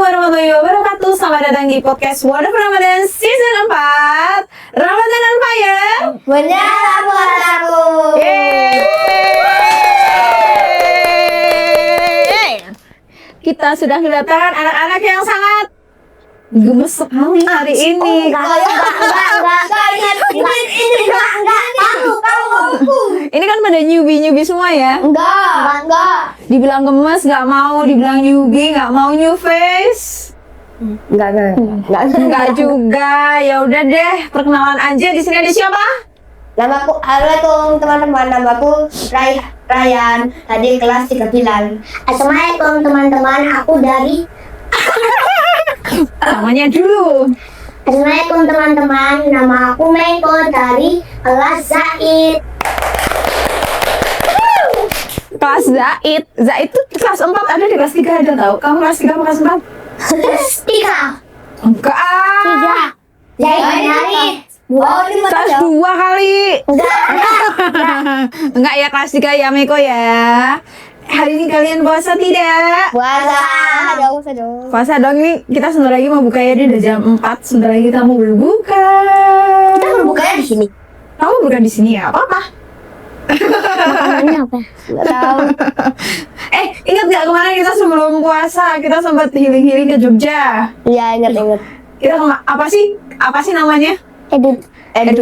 warahmatullahi wabarakatuh. Selamat datang di podcast Word of Ramadan Season 4 Ramadan on Fire. Menyala puasaku. Kita sudah kedatangan anak-anak yang sangat gemes sekali hari ini. Ini kan pada newbie semua ya. Enggak. Dibilang gemes nggak mau, dibilang newbie nggak mau, new face. Enggak juga. Ya udah deh, perkenalan aja. Di sini ada siapa? Namaku, assalamualaikum teman-teman. Namaku Ryan. Tadi kelas 3 bilang. Assalamualaikum teman-teman. Aku dari. Namanya dulu. Assalamualaikum teman-teman. Nama aku Meiko dari kelas Zaid. Kelas Zaid. Zaid itu kelas 4 ada, di kelas 3 ada tau. Kamu kelas 3 apa kelas 4? 3. Enggak. 3. Zaid dari. Kelas 2 kali. Enggak ya, kelas 3 ya Meiko ya. Hari ini kalian puasa tidak? Puasa dong. Puasa dong, ini kita sebentar lagi mau buka ya, dia udah jam 4. Sebentar lagi kita mau berbuka. Kita berbukanya di sini. Kamu bukan di sini ya? Apa? Makanannya apa? Nggak tahu. Ingat gak kemarin kita sebelum puasa kita sempat healing ke Jogja? Iya, ingat. Kita apa sih namanya? Edu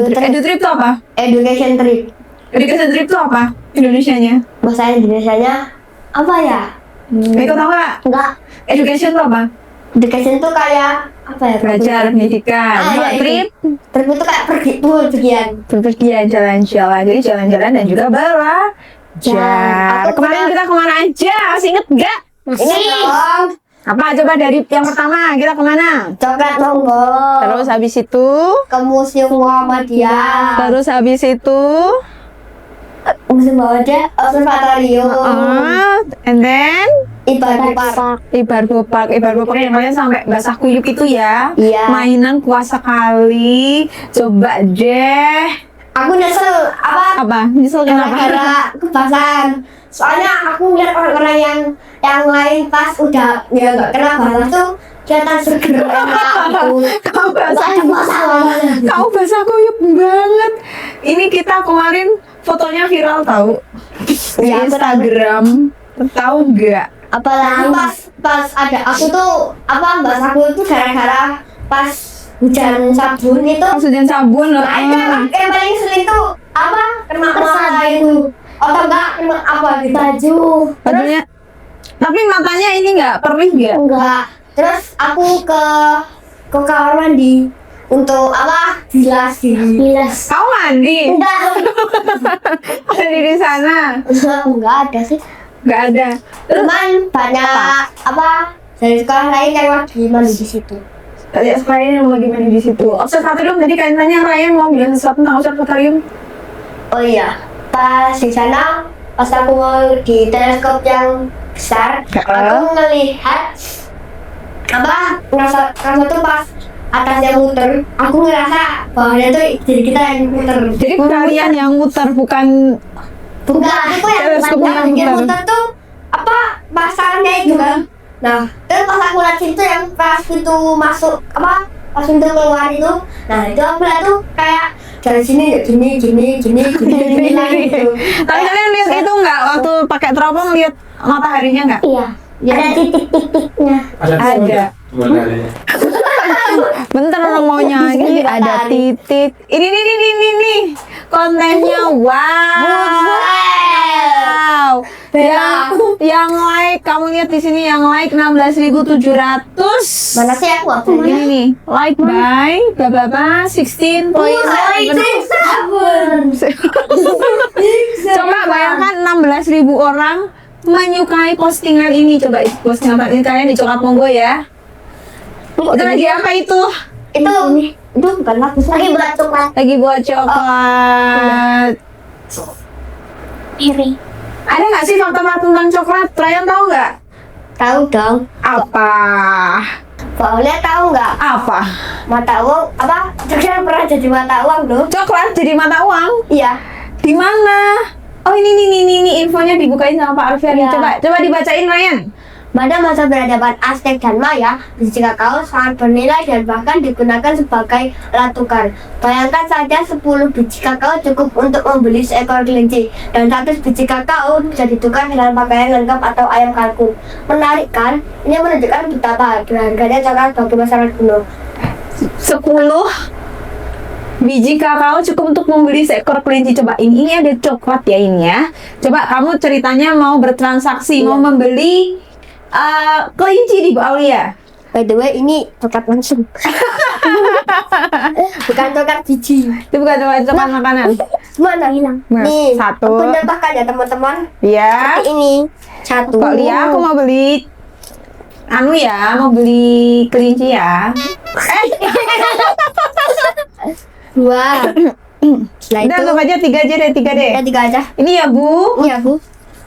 trip itu apa? Education trip. Education trip itu apa? Indonesianya? Bahasa Indonesianya apa ya? Meiko tahu nggak? Enggak. Education itu apa? Education tuh kayak apa ya? Belajar, pendidikan. Kalau trip, Trip itu kayak pergian. berpergian, jalan-jalan. Jadi jalan-jalan dan juga belajar. Aku Kemarin kita kemana aja? Masih inget nggak? Ini dong. Apa? Coba dari yang pertama, kita kemana? Coklat Monggo. Terus habis itu? Ke Museum Muhammadiyah. Terus habis itu? Museum Muhammadiyah, observatorium. And then? Ibadah Park. Ibar Bopak yang kalian sampai basah kuyup itu ya. Iya. Mainan kuasa kali. Coba deh. Aku nyesel Apa? Nyesel kenapa? gara-gara kebasan. Soalnya aku ngeliat orang-orang yang lain pas udah ya nggak kena basah tuh kelihatan seger enak. Kau basah. Soalnya basah banget. Kau basah kuyup banget. Ini kita kemarin fotonya viral tahu di Ya, aku Instagram. Tahu nggak? Apalagi pas ada aku tuh basahku itu gara-gara pas hujan sabun itu. Pas hujan sabun loh. Nah, itu yang paling sering tuh kena mata itu atau enggak kena gitu baju Bajunya. Tapi matanya ini nggak perih nggak? enggak. Terus aku ke kamar mandi untuk bilas. Kau mandi? Enggak. Mandi di sana? Enggak ada sih. Nggak ada. Cuman banyak dari sekolah lain yang lagi mandi di situ. Tadi Ryan yang lagi mandi di situ. Observatorium tadi kalian tanya Ryan mau bilang sesuatu tentang observatorium. Oh iya, pas di sana pas aku di teleskop yang besar, aku ngelihat ngerasa tuh pas atasnya muter, aku ngerasa bawahnya tuh jadi kita yang muter. Jadi kalian yang muter bukan Enggak, aku yang teleskopnya yang yang muter. muter tuh pasarnya itu kan. Nah, terus pas aku lihat situ yang pas pintu masuk pas pintu keluar itu, nah itu aku lihat tuh kayak dari sini gini lagi gitu. Tapi kalian lihat itu nggak waktu pakai teropong lihat mataharinya nggak? Iya, ada titik-titiknya. Ada. Bentar orang mau nyanyi ada titik. Ini nih kontennya wow. Yang like kamu lihat di sini yang like 16.700. Mana sih aku Ini nih like by bla 16.7. Coba bayangkan 16.000 orang menyukai postingan ini. Coba postingan ini kalian di Coklat Monggo ya. Itu lagi apa itu? Itu bukan lagi buat coklat. Lagi buat coklat. Iri. Ada nggak sih fakta-fakta tentang coklat? Ryan tahu nggak? Tahu dong. Apa? Paulnya tahu nggak? Apa? Mata uang Jogja pernah jadi mata uang loh. Coklat jadi mata uang? Iya. Di mana? Oh ini infonya dibukain sama Pak Alfian. Iya. Coba dibacain Ryan. Pada masa peradaban Aztec dan Maya, biji kakao sangat bernilai dan bahkan digunakan sebagai alat tukar. Bayangkan saja 10 biji kakao cukup untuk membeli seekor kelinci, dan 100 biji kakao bisa ditukar dengan pakaian lengkap atau ayam kalkun. Menarik kan? Ini menunjukkan betapa berharganya coklat bagi masyarakat kuno. 10 biji kakao cukup untuk membeli seekor kelinci. Coba ini ada coklat ya ini ya. Coba kamu ceritanya mau bertransaksi, mau membeli kelinci di Bu Aulia. By the way, ini coklat langsung. Bukan coklat biji. Itu bukan coklat makanan. Mana hilang? Nah, Nih, satu. aku contohkan ya teman-teman. Ya. Seperti ini. Satu. Kok Lia, aku mau beli mau beli kelinci ya. Dua. Setelah Udah itu, anggap aja 3 aja deh, 3 deh. ya 3 aja. Ini ya Bu, Ini aku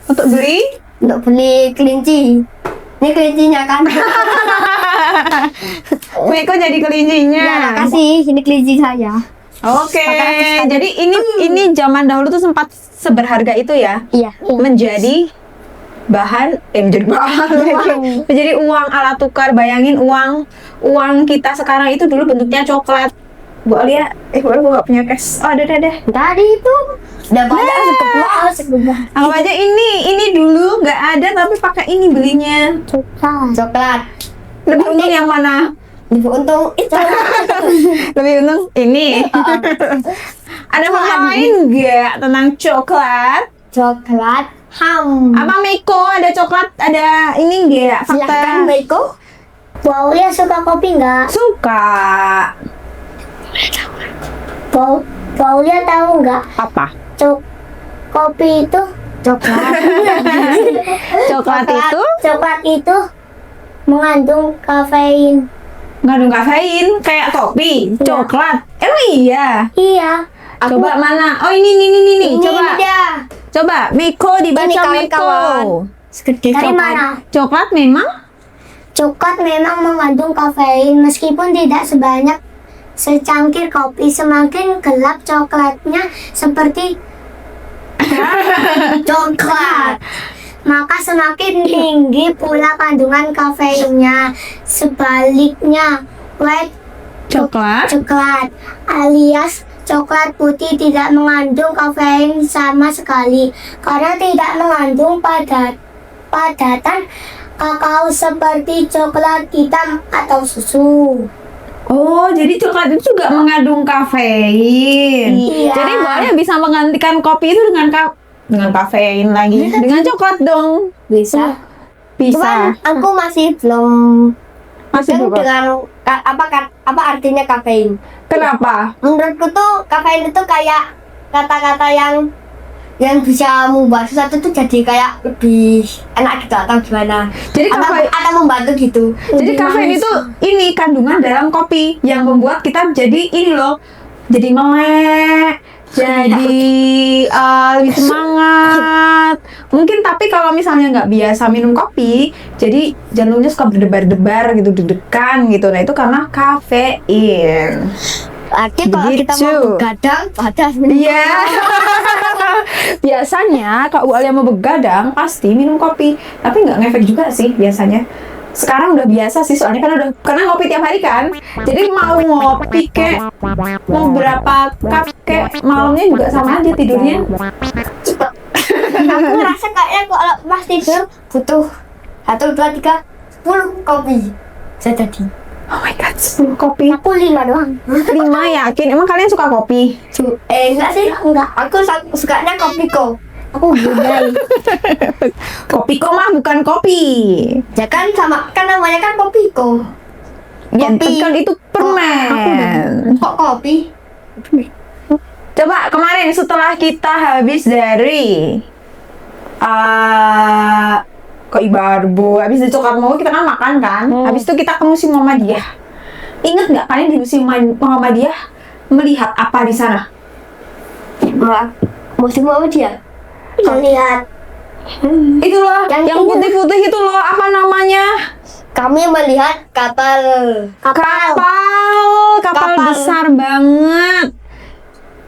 untuk beli. untuk beli kelinci. Ini kelincinya kan? Meko jadi kelincinya. Ya, kasih. Ini kelinci saya. Oke, Makasih. jadi ini zaman dahulu tuh sempat seberharga itu ya, Iya. menjadi menjadi bahan menjadi uang alat tukar. Bayangin uang kita sekarang itu dulu bentuknya coklat. Bu Alia, Bu gak punya cash. Oh, ada. Tadi itu udah banyak sekeluar. Anggap aja ini dulu nggak ada tapi pakai ini belinya. Coklat. Lebih untung yang mana? Lebih untung itu. Lebih untung ini. Ada fakta lain nggak tentang coklat? Coklat ham. Apa Meko ada coklat? Ada ini nggak Silahkan fakta? Meiko. Paulia suka kopi nggak? Suka. Paulia tahu nggak? Apa? Kopi itu coklat. Coklat itu mengandung kafein. ngandung kafein kayak kopi, coklat. Emang iya? Iya. Coba mana? Oh ini. Coba. dia. Coba Meko dibaca Ini Meko. kawan-kawan. Dari Coklat. mana? Coklat memang Coklat memang mengandung kafein meskipun tidak sebanyak secangkir kopi. Semakin gelap coklatnya seperti coklat, maka semakin tinggi pula kandungan kafeinnya. Sebaliknya, white coklat. coklat alias coklat putih tidak mengandung kafein sama sekali karena tidak mengandung padatan kakao seperti coklat hitam atau susu. Oh, jadi coklat itu juga mengandung kafein. Iya. Jadi boleh bisa menggantikan kopi itu dengan kafein lagi. Dengan coklat dong. Bisa. Bisa. Cuman aku masih belum Masih tahu belum. dengan apa artinya kafein. Kenapa? Menurutku tuh kafein itu kayak kata-kata yang bisa mengubah sesuatu tuh jadi kayak lebih enak gitu atau gimana. Jadi Atau membantu gitu. Jadi kafein itu ini kandungan dalam kopi yang membuat kita jadi ini loh, jadi melek, jadi lebih semangat. Mungkin tapi kalau misalnya nggak biasa minum kopi, jadi jantungnya suka berdebar-debar gitu, deg-degan gitu. Nah itu karena kafein. Arti kalau kita Begitu. mau begadang pada minum Iya. Biasanya kalau Bu Alia mau begadang pasti minum kopi, tapi nggak ngefek juga sih biasanya. Sekarang udah biasa sih soalnya karena ngopi tiap hari kan. Jadi mau ngopi mau berapa cup malamnya juga sama aja tidurnya. Aku ngerasa kayaknya kalau pas tidur butuh 1, 2, 3, 10 kopi. Saya tadi. Oh my god, 10 kopi. Aku 5 doang. 5 yakin? Emang kalian suka kopi? Enggak sih, enggak. Aku sukanya kopi kok. Aku budai. Kopi kok mah bukan kopi. Ya kan namanya kan kopi kok. Ya, Kopi. kan itu permen. Kok kopi? Coba kemarin setelah kita habis dari ke Ibarbo, habis dari Coklat Mau kita kan makan kan. Habis itu kita ke Museum Muhammadiyah. Ingat nggak kalian di Museum Muhammadiyah melihat apa di sana? Musim apa dia? Melihat. Itu loh, Yang yang putih-putih itu loh, apa namanya? Kami melihat kapal. Kapal Kapal. besar banget.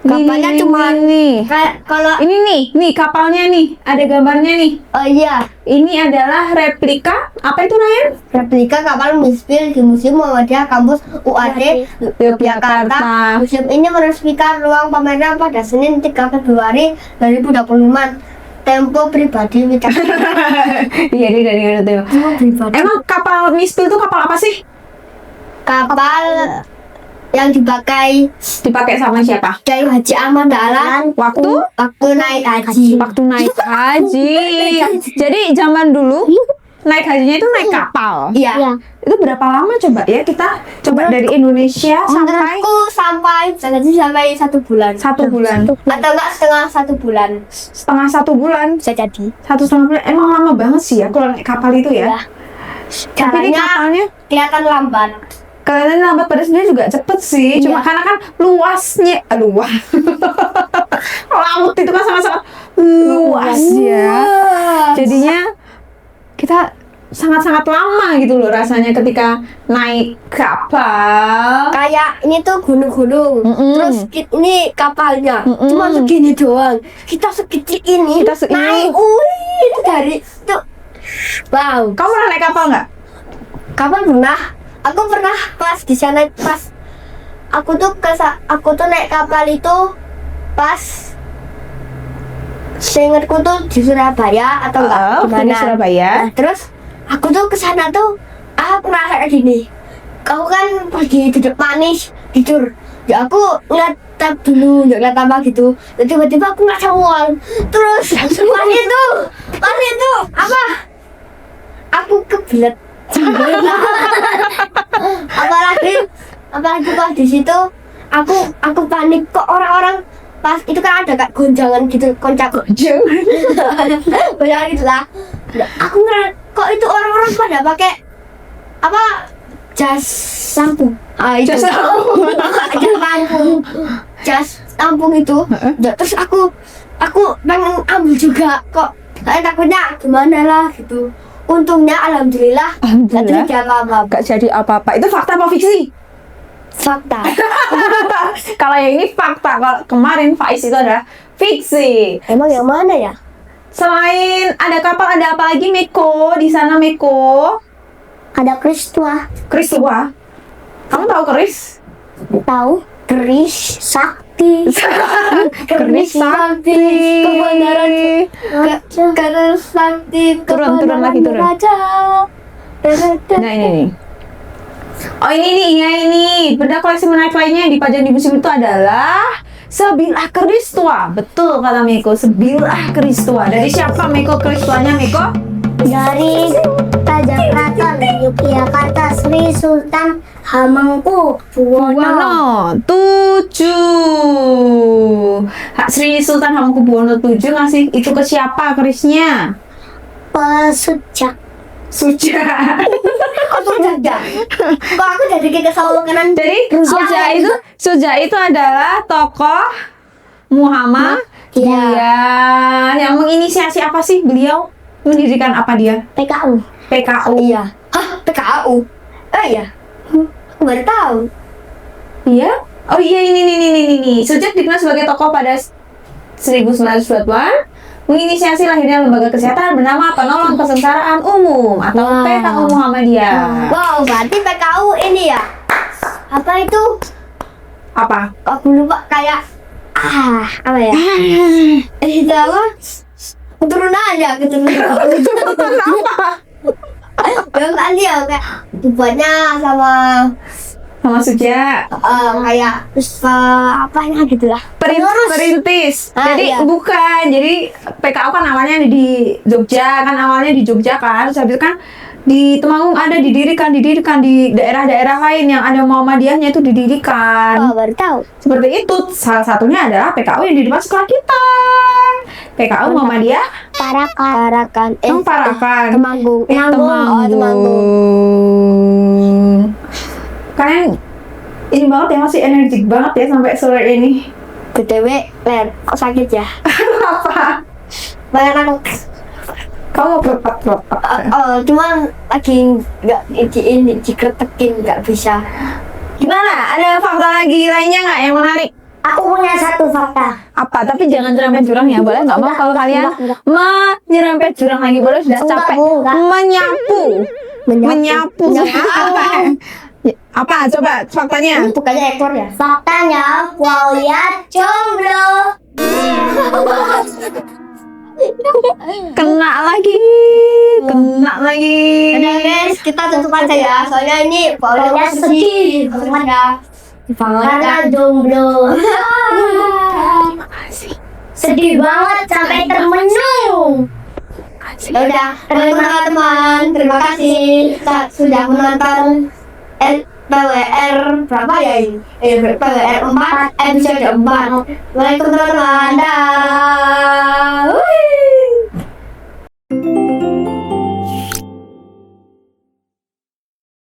Kapalnya cuma nih. kayak kalau Ini nih kapalnya nih, ada gambarnya nih. oh iya, Ini adalah replika, apa itu Ryan? replika kapal Mispil di Museum Muhammadiyah Kampus UAD Yogyakarta. Yogyakarta. Museum ini meresmikan ruang pameran pada Senin 3 Februari 2025. Tempo pribadi Wicara. Iya, dia dari itu. Tempo pribadi. Emang kapal Mispil itu kapal apa sih? Kapal yang dipakai Sama siapa? Kiai Haji Ahmad Dahlan Waktu naik haji. waktu naik haji. Jadi zaman dulu naik hajinya itu naik kapal. Iya. Itu berapa lama coba ya kita coba dari Indonesia sampai Menurutku sampai 1 bulan. 1 bulan, Atau enggak setengah 1 bulan. setengah 1 bulan, Bisa jadi. 1,5 bulan. Emang lama banget sih ya kalau naik kapal itu ya. Iya. Tapi ini Caranya kapalnya kelihatan lambat. kalian lambat pada sebenarnya juga cepet sih. Cuma Iya. karena kan luasnya luas. Laut itu kan sama-sama luas ya. Jadinya kita sangat-sangat lama gitu loh rasanya ketika naik kapal. Kayak ini tuh gunung-gunung. Mm-mm. Terus ini kapalnya. Mm-mm. Cuma segini doang. Kita sekecil ini. Kita segini. naik. Itu dari tuh. Wow. Kamu pernah naik kapal nggak? Kapan pernah? Aku pernah pas di sana pas aku tuh naik kapal itu pas seingatku tuh di Surabaya atau enggak Oh, gimana? di Surabaya. Nah, terus aku tuh kesana tuh aku pernah kayak gini. Kau kan pergi duduk manis tidur. Ya aku ngeliat tab dulu, ngeliat apa gitu. Dan tiba-tiba aku ngerasa mual. Terus pas itu apa? Aku kebelet. apalagi pas di situ aku panik kok orang-orang pas itu kan ada kayak gonjangan gitu goncangan gitu lah. Nah, aku ngerasa kok itu orang-orang pada pakai apa jas lampu itu Jas lampu. jas tampung itu. Nah, terus aku pengen ambil juga kok saya takutnya gimana lah gitu. Untungnya alhamdulillah nggak terjadi apa-apa. Gak jadi apa-apa. Itu fakta apa fiksi? Fakta. Kalau yang ini fakta. Kalau kemarin Faiz itu adalah fiksi. Emang yang mana ya? Selain ada kapal, ada apa lagi Meko? Di sana Meko? Ada keris tua. Keris tua. Kamu tahu keris? Tahu? Keris sakti. Keris sakti. Kebenaran. Keris sakti. Turun lagi, turun. Nah ini nih. Oh ini nih, iya ini. Benda koleksi menarik lainnya yang dipajang di museum itu adalah sebilah keris tua. Betul kata Meko, sebilah keris tua. Dari siapa Meko keris tuanya Meko? Dari Raja Keraton Yogyakarta Sri Sultan Hamengkubuwono. 7. Sri Sultan Hamengkubuwono 7 ngasih itu ke siapa kerisnya? Pesujak. Suja. Kok Suja? Kok aku jadi kayak kesawangan? Jadi Suja itu adalah tokoh Muhammad. Iya. Yang menginisiasi apa sih beliau? Mendirikan apa dia? PKU. PKU. Iya. Hah? PKU? Oh iya. Aku baru tahu. Iya? Oh iya ini. Sujak dikenal sebagai tokoh pada 1921 menginisiasi lahirnya lembaga kesehatan bernama Penolong Kesengsaraan Umum atau Wow. PKU Muhammadiyah. Wow, berarti PKU ini ya? Apa itu? Apa? Aku lupa kayak apa ya? Itu apa? Keturunan ya, keturunan. Yang tadi ya kayak dibuatnya sama Sama Suja. kayak apa gitu lah. Perintis. Jadi iya. bukan. Jadi PKU kan awalnya di Jogja kan Terus habis itu kan di Temanggung ada didirikan di daerah-daerah lain yang ada Muhammadiyahnya itu didirikan. Oh, baru tahu. Seperti itu. Salah satunya adalah PKU yang di depan sekolah kita. PKU Muhammadiyah Parakan. Parakan. Temanggung. Temanggung. Kalian ini banget ya, masih energik banget ya sampai sore ini. BTW, Len, kok sakit ya? Apa? Banyak aku. Kamu berpat-berpat. Cuman lagi nggak dikretekin, nggak bisa. Gimana? Ada fakta lagi lainnya nggak yang menarik? Aku punya satu fakta. Apa? Tapi jangan nyerempet jurang ya, boleh nggak? Mau Enggak, kalau kalian enggak. menyerempet jurang lagi boleh, sudah Enggak, capek Bu, enggak. menyapu. Menyapu. Apa? Apa? Coba faktanya. Ini bukannya ekor ya? Faktanya, Walia jomblo. Kena lagi. Udah guys, kita tutup aja ya. Soalnya ini Walia sedih banget ya. Karena jomblo. Sedih banget sampai termenung. Ya udah, teman-teman, terima kasih sudah menonton PWR berapa ya ini? PWR 4 episode 4. Waalaikumsalam teman-teman. Dah.